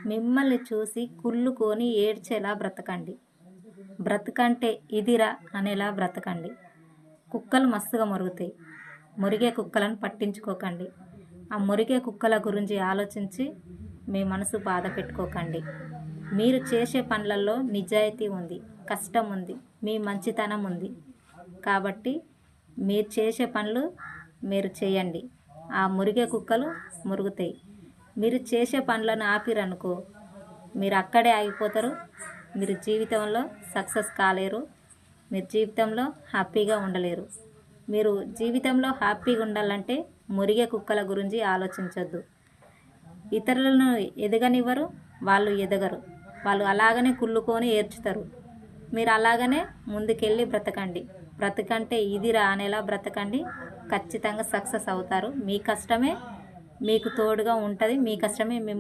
మిమ్మల్ని చూసి కుళ్ళుకొని ఏడ్చేలా బ్రతకండి. బ్రతకంటే ఇదిరా అనేలా బ్రతకండి. కుక్కలు మస్తుగా మొరుగుతాయి. మురిగే కుక్కలను పట్టించుకోకండి. ఆ మురిగే కుక్కల గురించి ఆలోచించి మీ మనసు బాధ పెట్టుకోకండి. మీరు చేసే పనులలో నిజాయితీ ఉంది, కష్టం ఉంది, మీ మంచితనం ఉంది. కాబట్టి మీరు చేసే పనులు మీరు చేయండి. ఆ మురిగే కుక్కలు మురుగుతాయి. మీరు చేసే పనులను ఆపిరనుకో, మీరు అక్కడే ఆగిపోతారు. మీరు జీవితంలో సక్సెస్ కాలేరు. మీరు జీవితంలో హ్యాపీగా ఉండలేరు. మీరు జీవితంలో హ్యాపీగా ఉండాలంటే మురిగే కుక్కల గురించి ఆలోచించొద్దు. ఇతరులను ఎదగనివ్వరు, వాళ్ళు ఎదగరు. వాళ్ళు అలాగనే కుళ్ళుకొని ఏడ్చుతారు. మీరు అలాగనే ముందుకెళ్ళి బ్రతకండి. బ్రతకంటే ఇదిరా అనేలా బ్రతకండి. ఖచ్చితంగా సక్సెస్ అవుతారు. మీ కష్టమే మీకు తోడుగా ఉంటుంది. మీ కష్టమే మిమ్మల్ని